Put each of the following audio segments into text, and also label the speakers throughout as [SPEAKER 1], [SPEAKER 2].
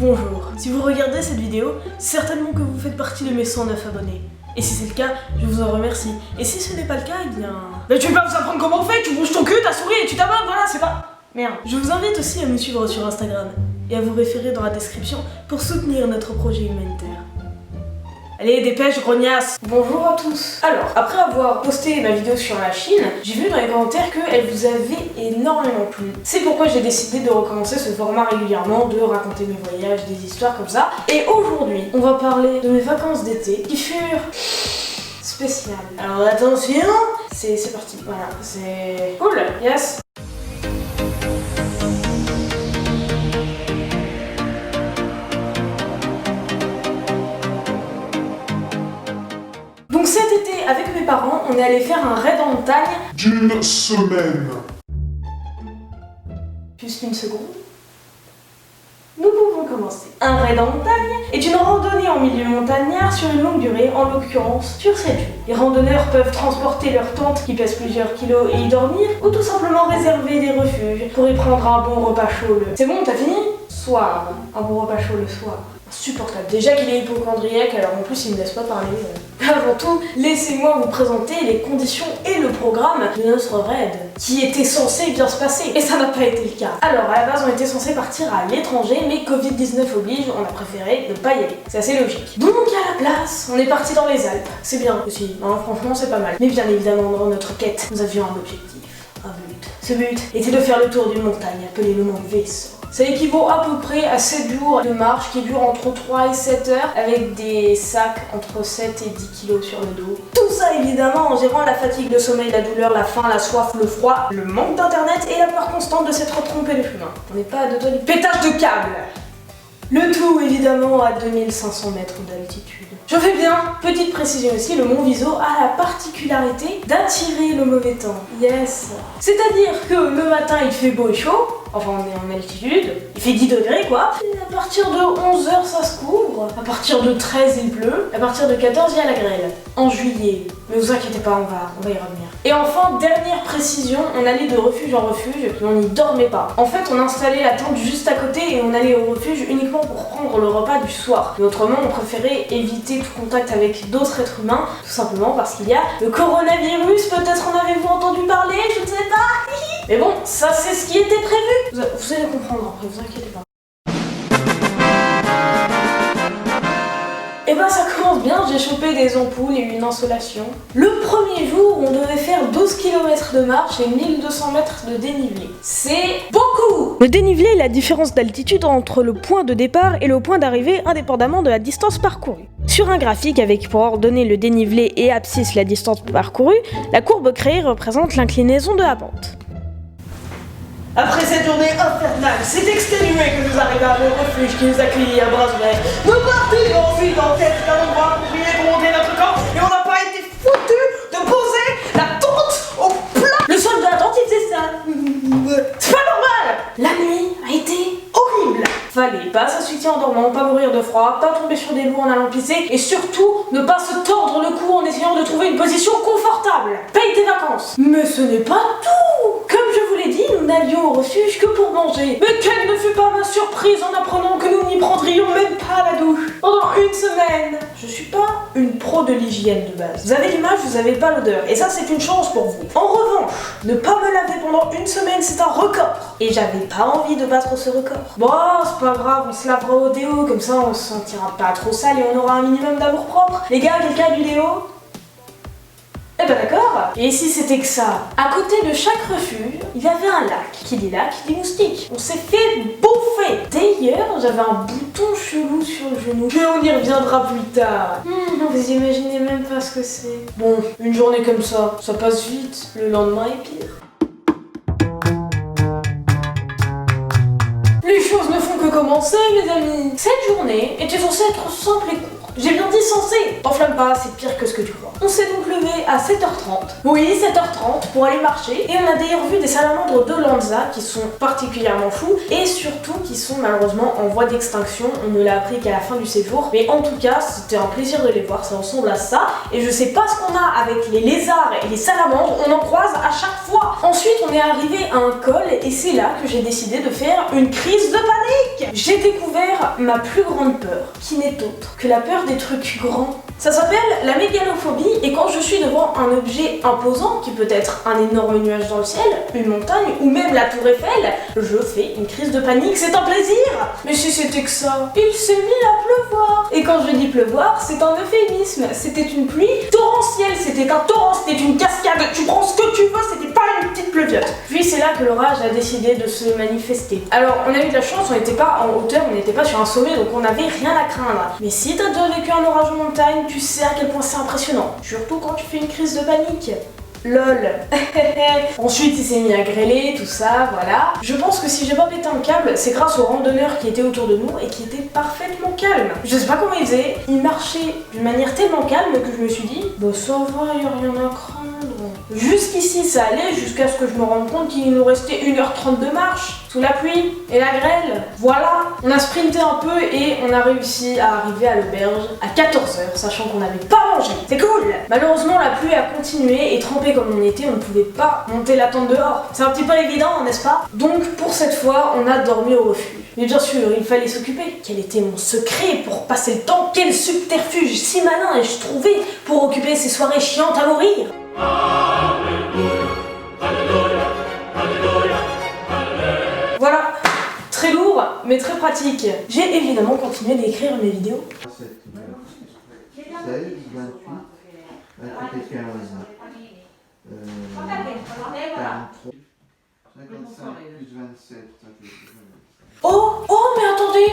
[SPEAKER 1] Bonjour, si vous regardez cette vidéo, certainement que vous faites partie de mes 109 abonnés. Et si c'est le cas, je vous en remercie. Et si ce n'est pas le cas, eh bien... Mais tu peux pas vous apprendre comment on fait, tu bouges ton cul, ta souris et tu t'abonnes, voilà, c'est pas... Merde. Je vous invite aussi à me suivre sur Instagram et à vous référer dans la description pour soutenir notre projet humanitaire. Allez, dépêche, grognasse. Bonjour à tous. Alors, après avoir posté ma vidéo sur la Chine, j'ai vu dans les commentaires qu'elle vous avait énormément plu. C'est pourquoi j'ai décidé de recommencer ce format régulièrement, de raconter mes voyages, des histoires comme ça. Et aujourd'hui, on va parler de mes vacances d'été qui furent spéciales. Alors attention, c'est parti. Voilà, c'est cool. Yes. Donc cet été, avec mes parents, on est allé faire un raid en montagne
[SPEAKER 2] d'une semaine.
[SPEAKER 1] Juste une seconde. Nous pouvons commencer. Un raid en montagne est une randonnée en milieu montagnard sur une longue durée, en l'occurrence sur 7 jours. Les randonneurs peuvent transporter leur tente qui pèse plusieurs kilos et y dormir, ou tout simplement réserver des refuges pour y prendre un bon repas chaud le... C'est bon, t'as fini? Soir. Un bon repas chaud le soir. Insupportable. Déjà qu'il est hypochondriaque, alors en plus il me laisse pas parler. Avant tout, laissez-moi vous présenter les conditions et le programme de notre raid, qui était censé bien se passer, et ça n'a pas été le cas. Alors à la base on était censé partir à l'étranger, mais Covid-19 oblige, on a préféré ne pas y aller. C'est assez logique. Donc à la place, on est parti dans les Alpes. C'est bien aussi, hein, franchement c'est pas mal. Mais bien évidemment dans notre quête, nous avions un objectif, un but. Ce but était de faire le tour d'une montagne appelée le Mont Veso. Ça équivaut à peu près à 7 jours de marche qui durent entre 3 et 7 heures avec des sacs entre 7 et 10 kilos sur le dos. Tout ça évidemment en gérant la fatigue, le sommeil, la douleur, la faim, la soif, le froid, le manque d'internet et la peur constante de s'être trompé de chemin. On n'est pas à deux doigts du pétage de câble. Le tout évidemment à 2500 mètres d'altitude. Je fais bien. Petite précision aussi, le Mont Veso a la particularité d'attirer le mauvais temps. Yes. C'est-à-dire que le matin il fait beau et chaud, enfin on est en altitude, il fait 10 degrés quoi. Et à partir de 11h ça se couvre, à partir de 13 il pleut, à partir de 14 il y a la grêle. En juillet, mais vous inquiétez pas, on va y revenir. Et enfin, dernière précision, on allait de refuge en refuge, mais on n'y dormait pas. En fait, on installait la tente juste à côté et on allait au refuge uniquement pour prendre le repas du soir. Mais autrement, on préférait éviter tout contact avec d'autres êtres humains, tout simplement parce qu'il y a le coronavirus, peut-être en avez-vous entendu parler, je ne sais pas. Mais bon, ça c'est ce qui était prévu. Vous allez comprendre après, vous inquiétez pas. Et ben ça commence bien, j'ai chopé des ampoules et une insolation. Le premier jour, on devait faire 12 km de marche et 1200 mètres de dénivelé. C'est beaucoup!
[SPEAKER 3] Le dénivelé est la différence d'altitude entre le point de départ et le point d'arrivée indépendamment de la distance parcourue. Sur un graphique avec pour ordonner le dénivelé et abscisse la distance parcourue, la courbe créée représente l'inclinaison de la pente.
[SPEAKER 1] Après cette journée infernale, c'est exténué que nous arrivâmes au refuge qui nous accueillit à bras ouverts. Nous partîmes ensuite en quête d'un endroit approprié pour monter notre camp et on n'a pas été foutus de poser la tente au plat. Le sol de la tente il faisait ça. C'est pas normal. La nuit a été horrible. Fallait pas s'asphyxier en dormant, pas mourir de froid, pas tomber sur des loups en allant pisser et surtout ne pas se tordre le cou en essayant de trouver une position confortable. Paye tes vacances. Mais ce n'est pas tout. Comme je vous l'ai dit, nous n'allions au refuge que pour manger. Mais quelle ne fut pas ma surprise en apprenant que nous n'y prendrions même pas la douche pendant une semaine. Je suis pas une pro de l'hygiène de base. Vous avez l'image, vous avez pas l'odeur. Et ça, c'est une chance pour vous. En revanche, ne pas me laver pendant une semaine, c'est un record. Et j'avais pas envie de battre ce record. Bon, c'est pas grave, on se lavera au déo, comme ça on se sentira pas trop sale et on aura un minimum d'amour propre. Les gars, quelqu'un a du déo? Eh ben d'accord. Et si c'était que ça, à côté de chaque refuge, il y avait un lac. Qui dit lac, dit moustique. On s'est fait bouffer. D'ailleurs, j'avais un bouton chelou sur le genou. Mais on y reviendra plus tard. Vous imaginez même pas ce que c'est. Bon, une journée comme ça passe vite. Le lendemain est pire. Les choses ne font que commencer, mes amis. Cette journée était censée être simple et courte. J'ai bien dit censé. T'enflamme pas, c'est pire que ce que tu crois. On s'est donc levé à 7h30. Oui, 7h30 pour aller marcher. Et on a d'ailleurs vu des salamandres de Lanza qui sont particulièrement fous et surtout qui sont malheureusement en voie d'extinction. On ne l'a appris qu'à la fin du séjour. Mais en tout cas, c'était un plaisir de les voir. Ça ressemble à ça. Et je sais pas ce qu'on a avec les lézards et les salamandres. On en croise à chaque fois. Ensuite, on est arrivé à un col et c'est là que j'ai décidé de faire une crise de panique. panique, j'ai découvert ma plus grande peur, qui n'est autre que la peur des trucs grands. Ça s'appelle la mégalophobie, et quand je suis devant un objet imposant, qui peut être un énorme nuage dans le ciel, une montagne, ou même la tour Eiffel, je fais une crise de panique, c'est un plaisir. Mais si c'était que ça, il s'est mis à pleuvoir. Et quand je dis pleuvoir, c'est un euphémisme, c'était une pluie torrentielle, c'était un torrent, c'était une cascade, tu prends ce que tu veux, c'était pas une petite pleuviote. Puis c'est là que l'orage a décidé de se manifester. Alors on a eu de la chance, on n'était pas en hauteur, on n'était pas sur un sommet, donc on n'avait rien à craindre. Mais si t'as déjà vécu un orage en montagne, tu sais à quel point c'est impressionnant. Surtout quand tu fais une crise de panique. LOL. Ensuite il s'est mis à grêler, tout ça, voilà. Je pense que si j'ai pas pété un câble, c'est grâce aux randonneurs qui étaient autour de nous et qui étaient parfaitement calmes. Je sais pas comment ils faisaient, ils marchaient d'une manière tellement calme que je me suis dit, bah ça va, y a rien à craindre. Jusqu'ici ça allait, jusqu'à ce que je me rende compte qu'il nous restait 1h30 de marche, sous la pluie et la grêle. Voilà, on a sprinté un peu et on a réussi à arriver à l'auberge à 14h, sachant qu'on n'avait pas mangé. C'est cool. Malheureusement la pluie a continué et trempé comme on était, on ne pouvait pas monter la tente dehors. C'est un petit peu évident, n'est-ce pas? Donc pour cette fois, on a dormi au refuge. Mais bien sûr, il fallait s'occuper. Quel était mon secret pour passer le temps? Quel subterfuge si malin ai-je trouvé pour occuper ces soirées chiantes à mourir? Voilà, très lourd, mais très pratique. J'ai évidemment continué d'écrire mes vidéos.
[SPEAKER 4] 16, 28, 15, 43, 55 plus 27.
[SPEAKER 1] Oh, mais attendez!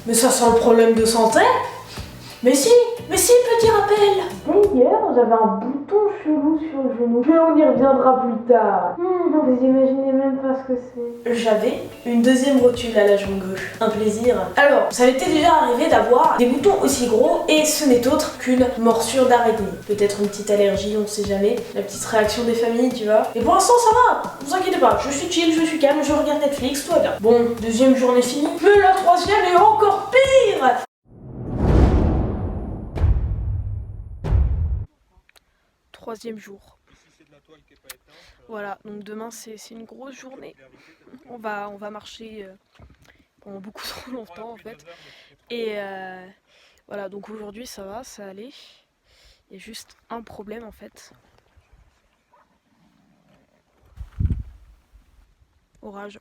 [SPEAKER 1] Mais ça sent le problème de santé? Mais si, petit rappel! Hier, j'avais un bouton chelou sur le genou. Mais on y reviendra plus tard. Vous imaginez même pas ce que c'est. J'avais une deuxième rotule à la jambe gauche. Un plaisir. Alors, ça m'était déjà arrivé d'avoir des boutons aussi gros et ce n'est autre qu'une morsure d'araignée. Peut-être une petite allergie, on sait jamais. La petite réaction des familles, tu vois. Et pour l'instant, ça va. Ne vous inquiétez pas, je suis chill, je suis calme, je regarde Netflix, tout va bien. Bon, deuxième journée finie. Mais la troisième est encore pire!
[SPEAKER 3] Troisième jour. Voilà, donc demain c'est une grosse journée. On va marcher pendant beaucoup trop longtemps en fait. Et voilà, donc aujourd'hui ça va, ça allait. Il y a juste un problème en fait. Orage.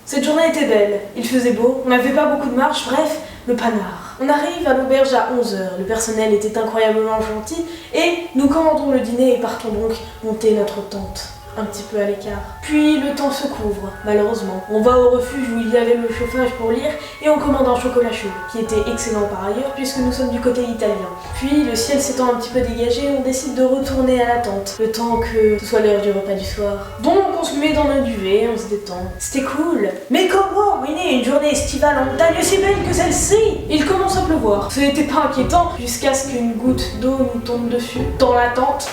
[SPEAKER 1] Cette journée était belle, il faisait beau, on n'avait pas beaucoup de marche, bref, le panard. On arrive à l'auberge à 11h, le personnel était incroyablement gentil et nous commandons le dîner et partons donc monter notre tente. Un petit peu à l'écart. Puis le temps se couvre, malheureusement. On va au refuge où il y avait le chauffage pour lire et on commande un chocolat chaud, qui était excellent par ailleurs puisque nous sommes du côté italien. Puis le ciel s'étant un petit peu dégagé, on décide de retourner à la tente, le temps que ce soit l'heure du repas du soir. Donc on se met dans le duvet, on se détend. C'était cool. Mais comment ruiner une journée estivale en montagne aussi belle que celle-ci? Il commence à pleuvoir. Ce n'était pas inquiétant jusqu'à ce qu'une goutte d'eau nous tombe dessus, dans la tente.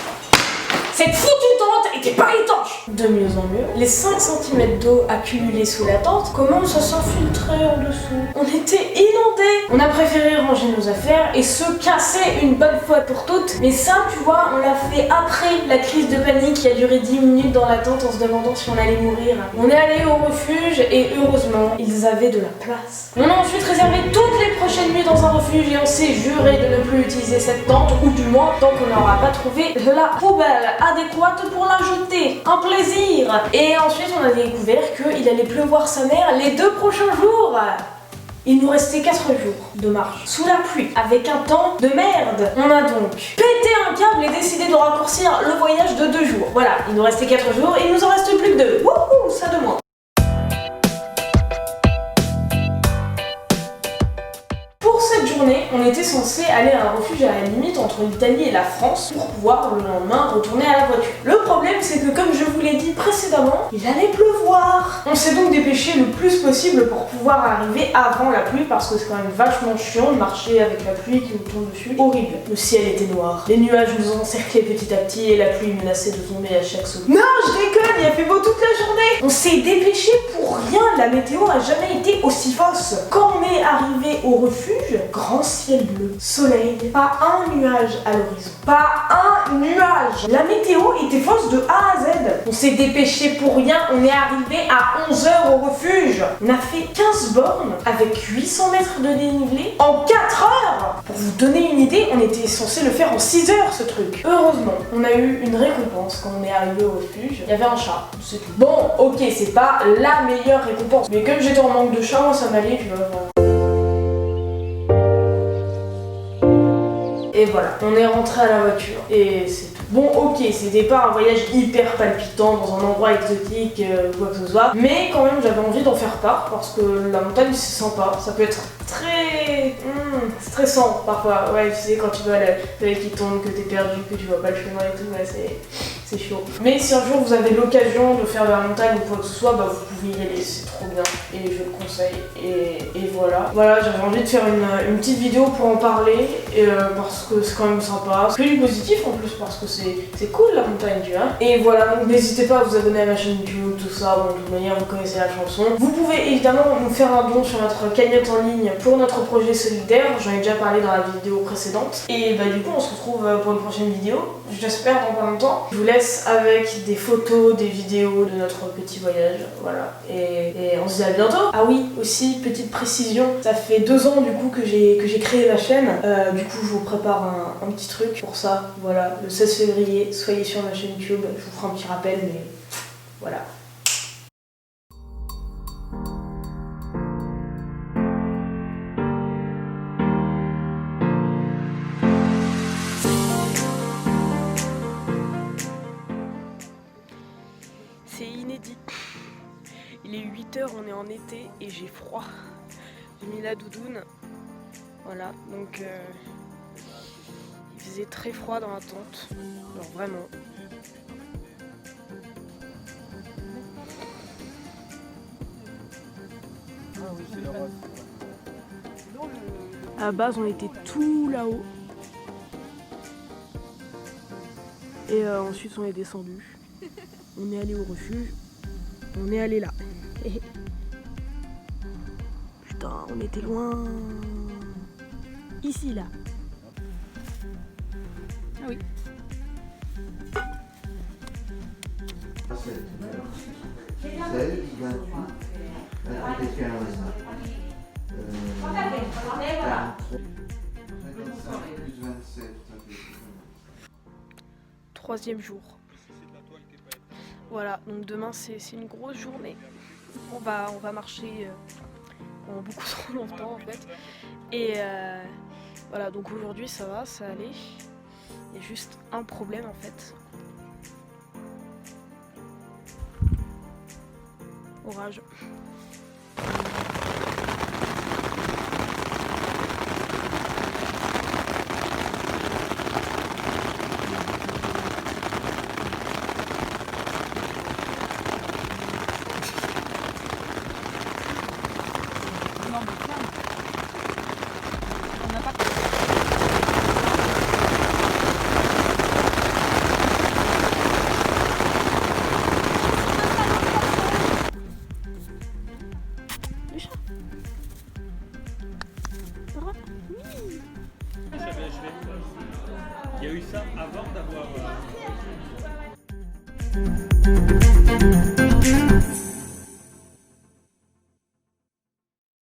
[SPEAKER 1] Cette foutue tente était pas étanche! De mieux en mieux, les 5 cm d'eau accumulés sous la tente commencent à s'infiltrer en dessous. On était inondés! On a préféré ranger nos affaires et se casser une bonne fois pour toutes. Mais ça, tu vois, on l'a fait après la crise de panique qui a duré 10 minutes dans la tente en se demandant si on allait mourir. On est allé au refuge et heureusement, ils avaient de la place. On a ensuite réservé toutes les prochaines nuits dans un refuge et on s'est juré de ne plus utiliser cette tente, ou du moins tant qu'on n'aura pas trouvé la poubelle adéquate pour la jeter. Un plaisir! Et ensuite on a découvert qu'il allait pleuvoir sa mère les 2 prochains jours. Il nous restait 4 jours de marche, sous la pluie, avec un temps de merde. On a donc pété un câble et décidé de raccourcir le voyage de 2 jours. Voilà, il nous restait 4 jours et il nous en reste plus que 2. Wouhou, ça de moins. Pour cette journée, on était censé aller à un refuge à la limite entre l'Italie et la France pour pouvoir le lendemain retourner à la voiture. Le problème, c'est que comme je vous l'ai dit précédemment, il allait pleuvoir. On s'est donc dépêché le plus possible pour pouvoir arriver avant la pluie parce que c'est quand même vachement chiant de marcher avec la pluie qui nous tombe dessus. Horrible. Le ciel était noir, les nuages nous ont encerclés petit à petit et la pluie menaçait de tomber à chaque seconde. Non, je déconne, il a fait beau toute la journée. On s'est dépêché pour rien, la météo a jamais été aussi fausse. Quand on est arrivé au refuge, grand ciel bleu, soleil, pas un nuage à l'horizon. Pas un nuage. La météo était fausse de A à Z. On s'est dépêché pour rien, on est arrivé à 11 h au refuge. On a fait 15 bornes avec 800 mètres de dénivelé en 4 heures. Pour vous donner une idée, on était censé le faire en 6 heures ce truc. Heureusement, on a eu une récompense quand on est arrivé au refuge. Il y avait un chat, c'est tout. Bon, ok, c'est pas la meilleure récompense, mais comme j'étais en manque de chat, moi ça m'allait, tu vois. Et voilà, on est rentré à la voiture et c'est tout. Bon, ok, c'était pas un voyage hyper palpitant dans un endroit exotique ou quoi que ce soit, mais quand même j'avais envie d'en faire part parce que la montagne c'est sympa, ça peut être très stressant parfois. Ouais, tu sais, quand tu vois la feuille qui tombe, que t'es perdu, que tu vois pas le chemin et tout, ouais, c'est chaud. Mais si un jour vous avez l'occasion de faire de la montagne ou quoi que ce soit, bah vous pouvez y aller, c'est trop bien et je le conseille. Et voilà. Voilà, j'avais envie de faire une petite vidéo pour en parler parce que c'est quand même sympa. C'est que du positif en plus parce que c'est cool la montagne, tu vois. Et voilà, donc n'hésitez pas à vous abonner à ma chaîne YouTube, tout ça. Bon, de toute manière, vous connaissez la chanson. Vous pouvez évidemment nous faire un don sur notre cagnotte en ligne pour notre projet solidaire. J'en ai déjà parlé dans la vidéo précédente. Et bah du coup, on se retrouve pour une prochaine vidéo. J'espère dans pas longtemps. Je vous laisse avec des photos, des vidéos de notre petit voyage. Voilà. Et on se dit à bientôt. Ah oui, aussi, petite précision. Ça fait 2 ans du coup que j'ai créé ma chaîne. Du coup, je vous prépare un petit truc pour ça. Voilà, le 16 février, soyez sur ma chaîne YouTube. Je vous ferai un petit rappel, mais voilà.
[SPEAKER 3] C'est inédit. Il est 8 h, on est en été et j'ai froid. J'ai mis la doudoune. Voilà, donc il faisait très froid dans la tente. Alors vraiment. À la base, on était tout là-haut. Et ensuite, on est descendu. On est allé au refuge. On est allé là. Putain, on était loin. Ici, là. Ah oui.
[SPEAKER 4] 16, 28, 15, 43, 55 plus 27.
[SPEAKER 3] 3e jour. Voilà, donc demain c'est une grosse journée. On va marcher pendant beaucoup trop longtemps en fait. Et voilà, donc aujourd'hui ça va, ça allait. Il y a juste un problème en fait. Orage.
[SPEAKER 5] Il y a eu ça avant d'avoir...